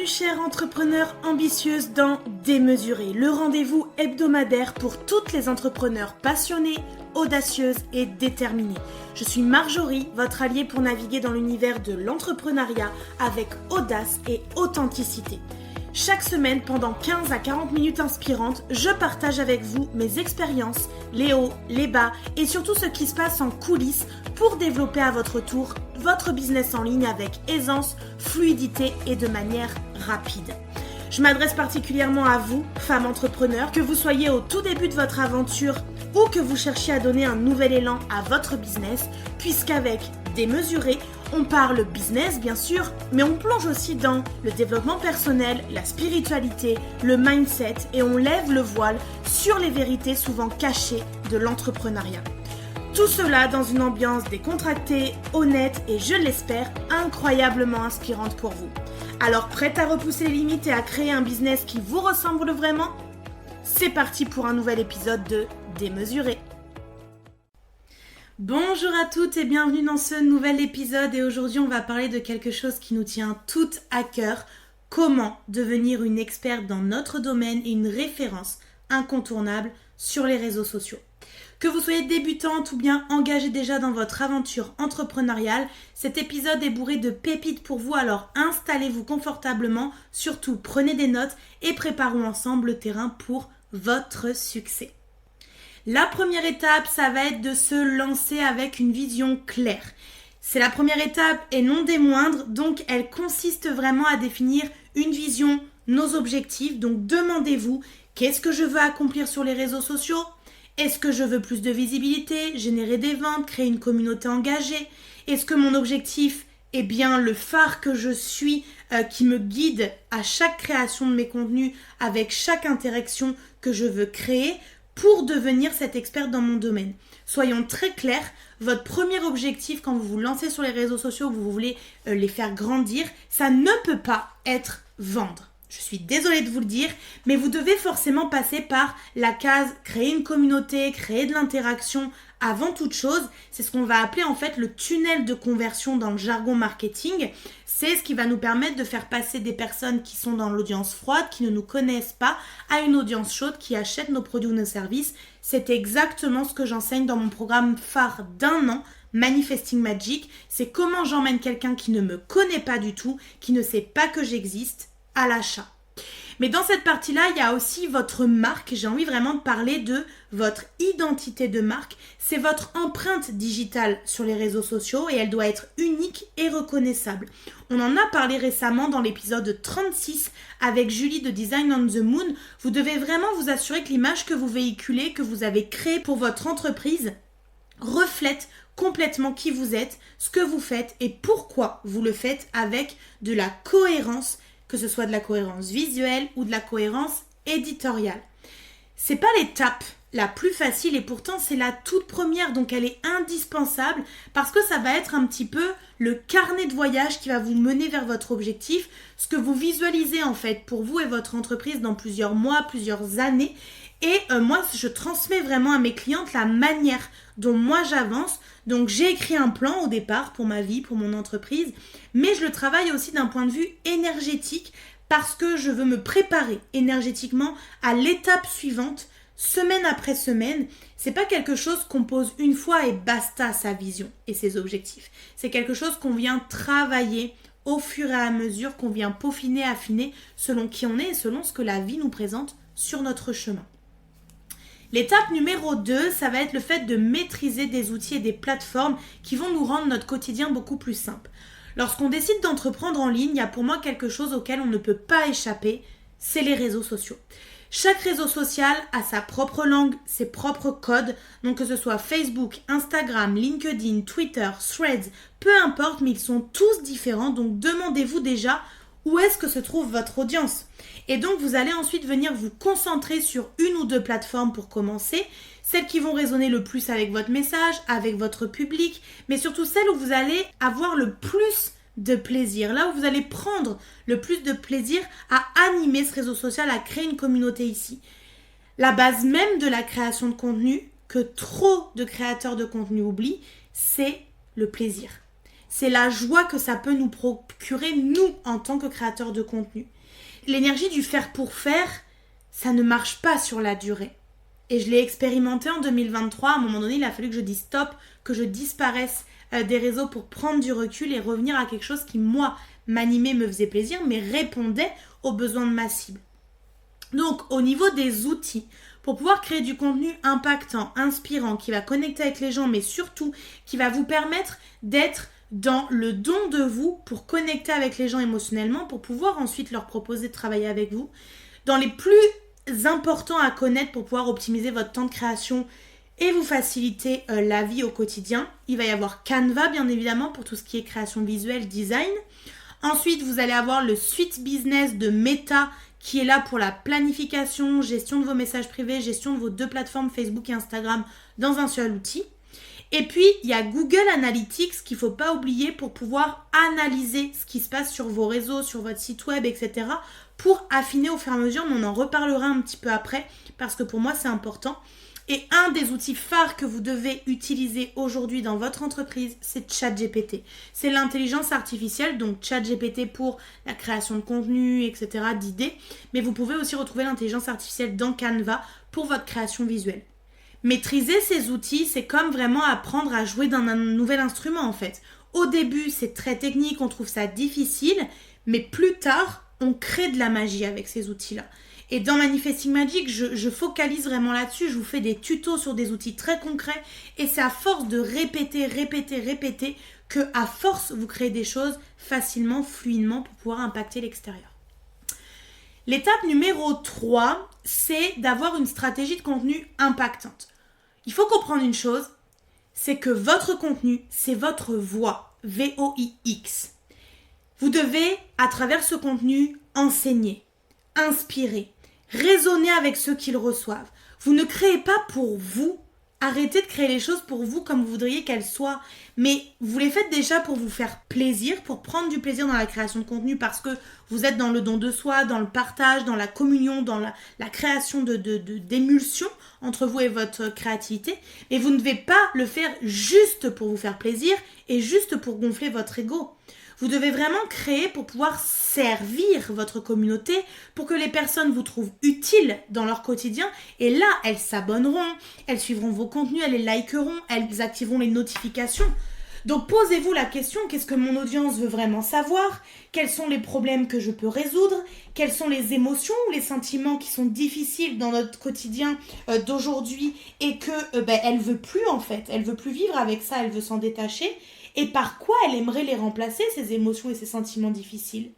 Bienvenue chère entrepreneure ambitieuse dans Démesuré, le rendez-vous hebdomadaire pour toutes les entrepreneurs passionnées, audacieuses et déterminées. Je suis Marjorie, votre alliée pour naviguer dans l'univers de l'entrepreneuriat avec audace et authenticité. Chaque semaine, pendant 15 à 40 minutes inspirantes, je partage avec vous mes expériences, les hauts, les bas et surtout ce qui se passe en coulisses pour développer à votre tour votre business en ligne avec aisance, fluidité et de manière rapide. Je m'adresse particulièrement à vous, femmes entrepreneurs, que vous soyez au tout début de votre aventure ou que vous cherchiez à donner un nouvel élan à votre business, puisqu'avec Démesuré, on parle business bien sûr, mais on plonge aussi dans le développement personnel, la spiritualité, le mindset et on lève le voile sur les vérités souvent cachées de l'entrepreneuriat. Tout cela dans une ambiance décontractée, honnête et je l'espère incroyablement inspirante pour vous. Alors prête à repousser les limites et à créer un business qui vous ressemble vraiment ? C'est parti pour un nouvel épisode de Démesuré. Bonjour à toutes et bienvenue dans ce nouvel épisode et aujourd'hui on va parler de quelque chose qui nous tient toutes à cœur, comment devenir une experte dans notre domaine et une référence incontournable sur les réseaux sociaux. Que vous soyez débutante ou bien engagée déjà dans votre aventure entrepreneuriale, cet épisode est bourré de pépites pour vous, alors installez-vous confortablement, surtout prenez des notes et préparons ensemble le terrain pour votre succès. La première étape, ça va être de se lancer avec une vision claire. C'est la première étape et non des moindres, donc elle consiste vraiment à définir une vision, nos objectifs. Donc demandez-vous, qu'est-ce que je veux accomplir sur les réseaux sociaux ? Est-ce que je veux plus de visibilité, générer des ventes, créer une communauté engagée ? Est-ce que mon objectif est bien le phare que je suis qui me guide à chaque création de mes contenus avec chaque interaction que je veux créer ? Pour devenir cette experte dans mon domaine. Soyons très clairs, votre premier objectif quand vous vous lancez sur les réseaux sociaux, vous voulez les faire grandir, ça ne peut pas être vendre. Je suis désolée de vous le dire, mais vous devez forcément passer par la case créer une communauté, créer de l'interaction avant toute chose. C'est ce qu'on va appeler en fait le tunnel de conversion dans le jargon marketing. C'est ce qui va nous permettre de faire passer des personnes qui sont dans l'audience froide, qui ne nous connaissent pas, à une audience chaude qui achète nos produits ou nos services. C'est exactement ce que j'enseigne dans mon programme phare d'1 an, Manifesting Magic. C'est comment j'emmène quelqu'un qui ne me connaît pas du tout, qui ne sait pas que j'existe, à l'achat. Mais dans cette partie-là, il y a aussi votre marque. J'ai envie vraiment de parler de votre identité de marque. C'est votre empreinte digitale sur les réseaux sociaux et elle doit être unique et reconnaissable. On en a parlé récemment dans l'épisode 36 avec Julie de Design on the Moon. Vous devez vraiment vous assurer que l'image que vous véhiculez, que vous avez créée pour votre entreprise, reflète complètement qui vous êtes, ce que vous faites et pourquoi vous le faites avec de la cohérence, que ce soit de la cohérence visuelle ou de la cohérence éditoriale. C'est pas l'étape la plus facile et pourtant c'est la toute première, donc elle est indispensable parce que ça va être un petit peu le carnet de voyage qui va vous mener vers votre objectif, ce que vous visualisez en fait pour vous et votre entreprise dans plusieurs mois, plusieurs années. Et moi, je transmets vraiment à mes clientes la manière dont moi j'avance. Donc, j'ai écrit un plan au départ pour ma vie, pour mon entreprise, mais je le travaille aussi d'un point de vue énergétique parce que je veux me préparer énergétiquement à l'étape suivante, semaine après semaine. C'est pas quelque chose qu'on pose une fois et basta sa vision et ses objectifs. C'est quelque chose qu'on vient travailler au fur et à mesure, qu'on vient peaufiner, affiner selon qui on est et selon ce que la vie nous présente sur notre chemin. L'étape numéro 2, ça va être le fait de maîtriser des outils et des plateformes qui vont nous rendre notre quotidien beaucoup plus simple. Lorsqu'on décide d'entreprendre en ligne, il y a pour moi quelque chose auquel on ne peut pas échapper, c'est les réseaux sociaux. Chaque réseau social a sa propre langue, ses propres codes, donc que ce soit Facebook, Instagram, LinkedIn, Twitter, Threads, peu importe, mais ils sont tous différents, donc demandez-vous déjà où est-ce que se trouve votre audience. Et donc, vous allez ensuite venir vous concentrer sur une ou deux plateformes pour commencer, celles qui vont résonner le plus avec votre message, avec votre public, mais surtout celles où vous allez avoir le plus de plaisir, là où vous allez prendre le plus de plaisir à animer ce réseau social, à créer une communauté ici. La base même de la création de contenu, que trop de créateurs de contenu oublient, c'est le plaisir. c'est la joie que ça peut nous procurer, nous, en tant que créateurs de contenu. L'énergie du faire pour faire, ça ne marche pas sur la durée. Et je l'ai expérimenté en 2023. À un moment donné, il a fallu que je dise stop, que je disparaisse des réseaux pour prendre du recul et revenir à quelque chose qui, moi, m'animait, me faisait plaisir, mais répondait aux besoins de ma cible. Donc, au niveau des outils, pour pouvoir créer du contenu impactant, inspirant, qui va connecter avec les gens, mais surtout qui va vous permettre d'être dans le don de vous pour connecter avec les gens émotionnellement, pour pouvoir ensuite leur proposer de travailler avec vous, dans les plus importants à connaître pour pouvoir optimiser votre temps de création et vous faciliter la vie au quotidien. Il va y avoir Canva, bien évidemment, pour tout ce qui est création visuelle, design. Ensuite, vous allez avoir le Suite Business de Meta qui est là pour la planification, gestion de vos messages privés, gestion de vos 2 plateformes Facebook et Instagram dans un seul outil. Et puis, il y a Google Analytics qu'il ne faut pas oublier pour pouvoir analyser ce qui se passe sur vos réseaux, sur votre site web, etc. pour affiner au fur et à mesure, mais on en reparlera un petit peu après parce que pour moi, c'est important. Et un des outils phares que vous devez utiliser aujourd'hui dans votre entreprise, c'est ChatGPT. C'est l'intelligence artificielle, donc ChatGPT pour la création de contenu, etc., d'idées. Mais vous pouvez aussi retrouver l'intelligence artificielle dans Canva pour votre création visuelle. Maîtriser ces outils, c'est comme vraiment apprendre à jouer d'un nouvel instrument en fait. Au début, c'est très technique, on trouve ça difficile, mais plus tard, on crée de la magie avec ces outils-là. Et dans Manifesting Magic, je focalise vraiment là-dessus. Je vous fais des tutos sur des outils très concrets. Et c'est à force de répéter, que à force, vous créez des choses facilement, fluidement pour pouvoir impacter l'extérieur. L'étape numéro 3, c'est d'avoir une stratégie de contenu impactante. Il faut comprendre une chose, c'est que votre contenu, c'est votre voix, V-O-I-X. Vous devez, à travers ce contenu, enseigner, inspirer, raisonner avec ceux qui le reçoivent. Vous ne créez pas pour vous. Arrêtez de créer les choses pour vous comme vous voudriez qu'elles soient. Mais vous les faites déjà pour vous faire plaisir, pour prendre du plaisir dans la création de contenu parce que vous êtes dans le don de soi, dans le partage, dans la communion, dans la création d'émulsion entre vous et votre créativité. Mais vous ne devez pas le faire juste pour vous faire plaisir et juste pour gonfler votre ego. Vous devez vraiment créer pour pouvoir servir votre communauté, pour que les personnes vous trouvent utiles dans leur quotidien. Et là, elles s'abonneront, elles suivront vos contenus, elles les likeront, elles activeront les notifications. Donc posez-vous la question, qu'est-ce que mon audience veut vraiment savoir? Quels sont les problèmes que je peux résoudre? Quelles sont les émotions ou les sentiments qui sont difficiles dans notre quotidien d'aujourd'hui et que elle veut plus en fait, elle veut plus vivre avec ça, elle veut s'en détacher? Et par quoi elle aimerait les remplacer, ces émotions et ces sentiments difficiles.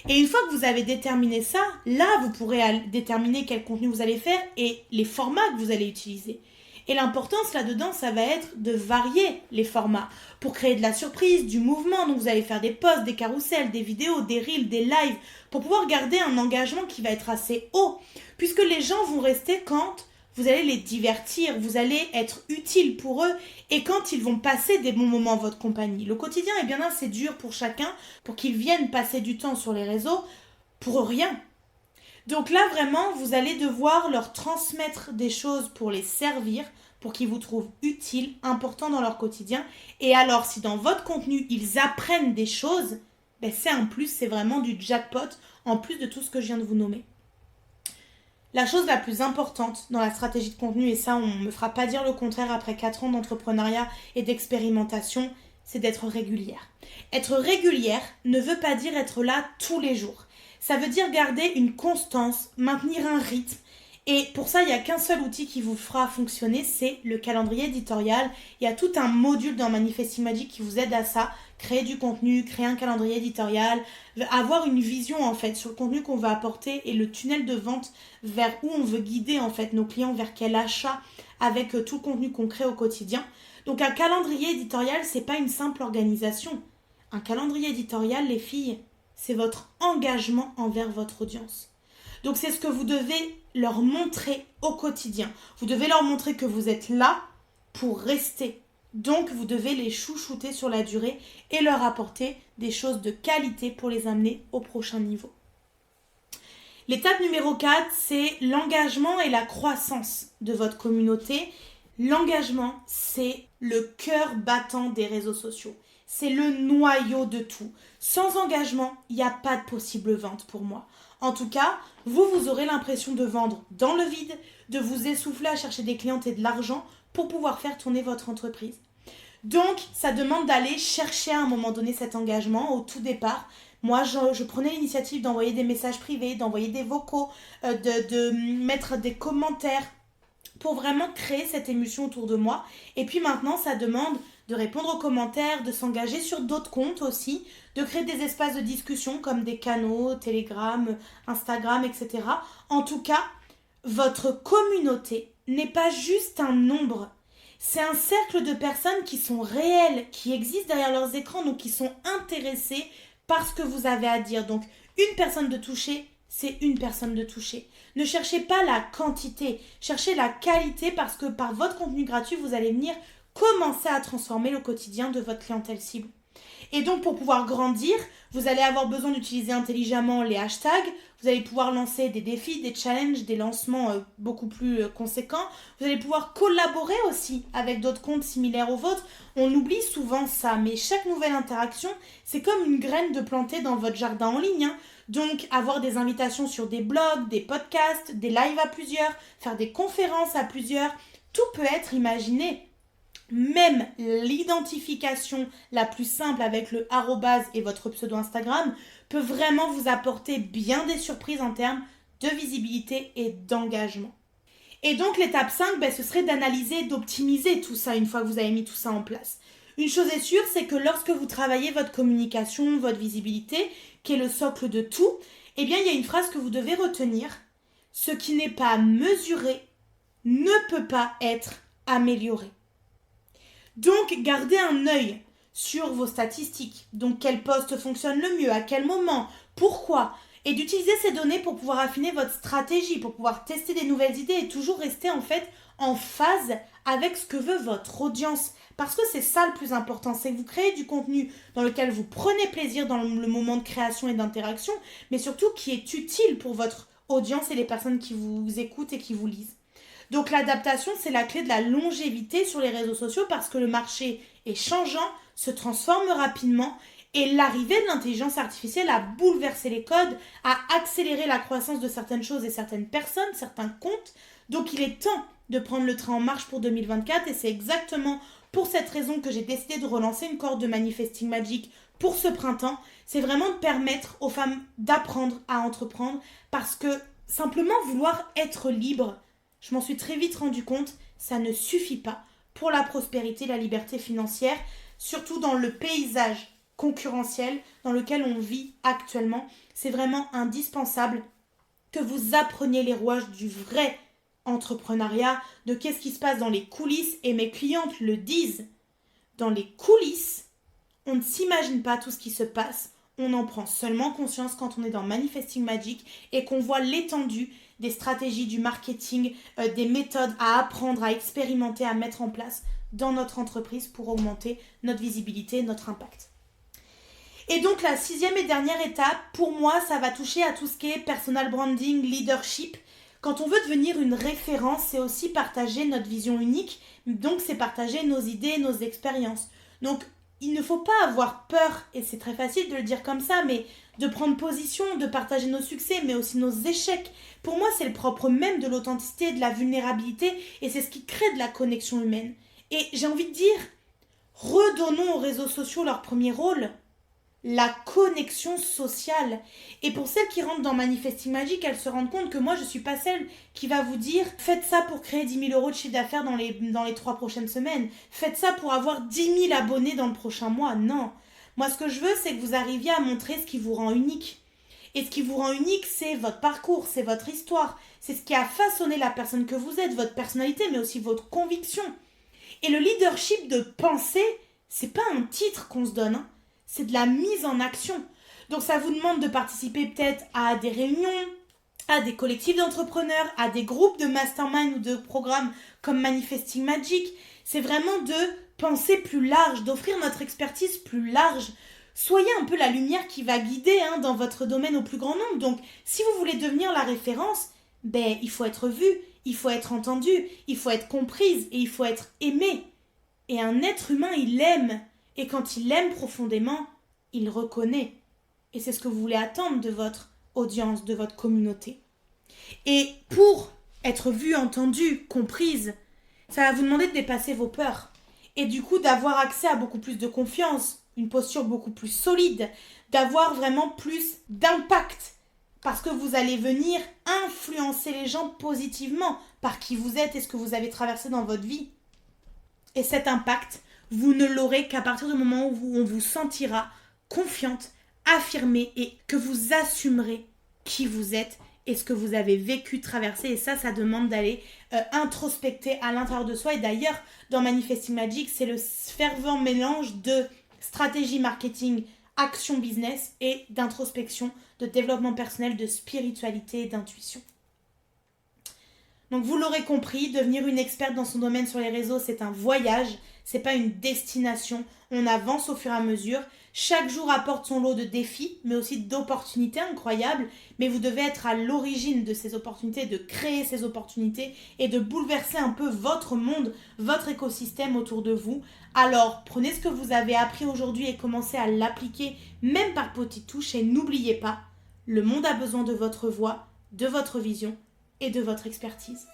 Et une fois que vous avez déterminé ça, là, vous pourrez déterminer quel contenu vous allez faire et les formats que vous allez utiliser. Et l'importance là-dedans, ça va être de varier les formats pour créer de la surprise, du mouvement. Donc vous allez faire des posts, des carousels, des vidéos, des reels, des lives pour pouvoir garder un engagement qui va être assez haut. Puisque les gens vont rester quand vous allez les divertir, vous allez être utile pour eux et quand ils vont passer des bons moments en votre compagnie. Le quotidien est bien assez dur pour chacun pour qu'ils viennent passer du temps sur les réseaux pour rien. Donc là vraiment, vous allez devoir leur transmettre des choses pour les servir, pour qu'ils vous trouvent utiles, importants dans leur quotidien. Et alors si dans votre contenu, ils apprennent des choses, c'est un plus, c'est vraiment du jackpot en plus de tout ce que je viens de vous nommer. La chose la plus importante dans la stratégie de contenu, et ça on ne me fera pas dire le contraire après 4 ans d'entrepreneuriat et d'expérimentation, c'est d'être régulière. Être régulière ne veut pas dire être là tous les jours. Ça veut dire garder une constance, maintenir un rythme. Et pour ça, il n'y a qu'un seul outil qui vous fera fonctionner, c'est le calendrier éditorial. Il y a tout un module dans Manifesting Magic qui vous aide à ça. Créer du contenu, créer un calendrier éditorial, avoir une vision en fait sur le contenu qu'on va apporter et le tunnel de vente vers où on veut guider en fait nos clients, vers quel achat avec tout le contenu qu'on crée au quotidien. Donc un calendrier éditorial, c'est pas une simple organisation. Un calendrier éditorial, les filles, c'est votre engagement envers votre audience. Donc c'est ce que vous devez leur montrer au quotidien. Vous devez leur montrer que vous êtes là pour rester. Donc vous devez les chouchouter sur la durée et leur apporter des choses de qualité pour les amener au prochain niveau. L'étape numéro 4, c'est l'engagement et la croissance de votre communauté. L'engagement, c'est le cœur battant des réseaux sociaux. c'est le noyau de tout. Sans engagement, il n'y a pas de possible vente pour moi. En tout cas, vous aurez l'impression de vendre dans le vide, de vous essouffler à chercher des clientes et de l'argent pour pouvoir faire tourner votre entreprise. Donc, ça demande d'aller chercher à un moment donné cet engagement au tout départ. Moi, je prenais l'initiative d'envoyer des messages privés, d'envoyer des vocaux, de mettre des commentaires pour vraiment créer cette émulsion autour de moi. Et puis maintenant, ça demande de répondre aux commentaires, de s'engager sur d'autres comptes aussi, de créer des espaces de discussion comme des canaux, Telegram, Instagram, etc. En tout cas, votre communauté n'est pas juste un nombre. C'est un cercle de personnes qui sont réelles, qui existent derrière leurs écrans, donc qui sont intéressées par ce que vous avez à dire. Donc, une personne de toucher, c'est une personne de toucher. Ne cherchez pas la quantité, cherchez la qualité parce que par votre contenu gratuit, vous allez venir commencer à transformer le quotidien de votre clientèle cible. Et donc, pour pouvoir grandir, vous allez avoir besoin d'utiliser intelligemment les hashtags. Vous allez pouvoir lancer des défis, des challenges, des lancements beaucoup plus conséquents. Vous allez pouvoir collaborer aussi avec d'autres comptes similaires aux vôtres. On oublie souvent ça, mais chaque nouvelle interaction, c'est comme une graine de planter dans votre jardin en ligne. Donc, avoir des invitations sur des blogs, des podcasts, des lives à plusieurs, faire des conférences à plusieurs, tout peut être imaginé. Même l'identification la plus simple avec le arrobase et votre pseudo Instagram peut vraiment vous apporter bien des surprises en termes de visibilité et d'engagement. Et donc l'étape 5, ce serait d'analyser, d'optimiser tout ça une fois que vous avez mis tout ça en place. Une chose est sûre, c'est que lorsque vous travaillez votre communication, votre visibilité, qui est le socle de tout, il y a une phrase que vous devez retenir. Ce qui n'est pas mesuré ne peut pas être amélioré. Donc, gardez un œil sur vos statistiques. Donc, quel poste fonctionne le mieux, à quel moment, pourquoi. Et d'utiliser ces données pour pouvoir affiner votre stratégie, pour pouvoir tester des nouvelles idées et toujours rester en phase avec ce que veut votre audience. Parce que c'est ça le plus important, c'est que vous créez du contenu dans lequel vous prenez plaisir dans le moment de création et d'interaction, mais surtout qui est utile pour votre audience et les personnes qui vous écoutent et qui vous lisent. Donc l'adaptation, c'est la clé de la longévité sur les réseaux sociaux parce que le marché est changeant, se transforme rapidement et l'arrivée de l'intelligence artificielle a bouleversé les codes, a accéléré la croissance de certaines choses et certaines personnes, certains comptes. Donc il est temps de prendre le train en marche pour 2024 et c'est exactement pour cette raison que j'ai décidé de relancer une cohorte de Manifesting Magic pour ce printemps. C'est vraiment de permettre aux femmes d'apprendre à entreprendre parce que simplement vouloir être libre, je m'en suis très vite rendu compte, ça ne suffit pas pour la prospérité, la liberté financière, surtout dans le paysage concurrentiel dans lequel on vit actuellement. C'est vraiment indispensable que vous appreniez les rouages du vrai entrepreneuriat, de qu'est-ce qui se passe dans les coulisses, et mes clientes le disent. Dans les coulisses, on ne s'imagine pas tout ce qui se passe, on en prend seulement conscience quand on est dans Manifesting Magic et qu'on voit l'étendue des stratégies, du marketing, des méthodes à apprendre, à expérimenter, à mettre en place dans notre entreprise pour augmenter notre visibilité, notre impact. Et donc la 6e et dernière étape, pour moi, ça va toucher à tout ce qui est personal branding, leadership. Quand on veut devenir une référence, c'est aussi partager notre vision unique, donc c'est partager nos idées, nos expériences. Donc il ne faut pas avoir peur, et c'est très facile de le dire comme ça, mais de prendre position, de partager nos succès, mais aussi nos échecs. Pour moi, c'est le propre même de l'authenticité, de la vulnérabilité, et c'est ce qui crée de la connexion humaine. Et j'ai envie de dire, redonnons aux réseaux sociaux leur premier rôle, la connexion sociale. Et pour celles qui rentrent dans Manifesting Magic, elles se rendent compte que moi, je ne suis pas celle qui va vous dire « Faites ça pour créer 10 000 € de chiffre d'affaires dans les 3 prochaines semaines. Faites ça pour avoir 10 000 abonnés dans le prochain mois. » Non. Moi, ce que je veux, c'est que vous arriviez à montrer ce qui vous rend unique. Et ce qui vous rend unique, c'est votre parcours, c'est votre histoire. C'est ce qui a façonné la personne que vous êtes, votre personnalité, mais aussi votre conviction. Et le leadership de pensée, c'est pas un titre qu'on se donne, c'est de la mise en action. Donc ça vous demande de participer peut-être à des réunions, à des collectifs d'entrepreneurs, à des groupes de mastermind ou de programmes comme Manifesting Magic. C'est vraiment de penser plus large, d'offrir notre expertise plus large. Soyez un peu la lumière qui va guider dans votre domaine au plus grand nombre. Donc si vous voulez devenir la référence, il faut être vu, il faut être entendu, il faut être comprise et il faut être aimé. Et un être humain, il aime. Et quand il aime profondément, il reconnaît. Et c'est ce que vous voulez attendre de votre audience, de votre communauté. Et pour être vue, entendue, comprise, ça va vous demander de dépasser vos peurs. Et du coup, d'avoir accès à beaucoup plus de confiance, une posture beaucoup plus solide, d'avoir vraiment plus d'impact. Parce que vous allez venir influencer les gens positivement par qui vous êtes et ce que vous avez traversé dans votre vie. Et cet impact, vous ne l'aurez qu'à partir du moment où on vous sentira confiante, affirmée et que vous assumerez qui vous êtes et ce que vous avez vécu, traversé. Et ça demande d'aller introspecter à l'intérieur de soi. Et d'ailleurs, dans Manifesting Magic, c'est le fervent mélange de stratégie marketing, action business et d'introspection, de développement personnel, de spiritualité et d'intuition. Donc vous l'aurez compris, devenir une experte dans son domaine sur les réseaux, c'est un voyage, c'est pas une destination. On avance au fur et à mesure. Chaque jour apporte son lot de défis, mais aussi d'opportunités incroyables. Mais vous devez être à l'origine de ces opportunités, de créer ces opportunités et de bouleverser un peu votre monde, votre écosystème autour de vous. Alors, prenez ce que vous avez appris aujourd'hui et commencez à l'appliquer, même par petites touches. Et n'oubliez pas, le monde a besoin de votre voix, de votre vision et de votre expertise.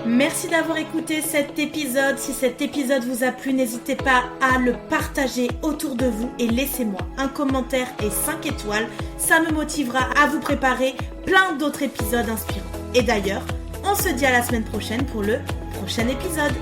Merci d'avoir écouté cet épisode. Si cet épisode vous a plu, n'hésitez pas à le partager autour de vous et laissez-moi un commentaire et 5 étoiles. Ça me motivera à vous préparer plein d'autres épisodes inspirants. Et d'ailleurs, on se dit à la semaine prochaine pour le prochain épisode.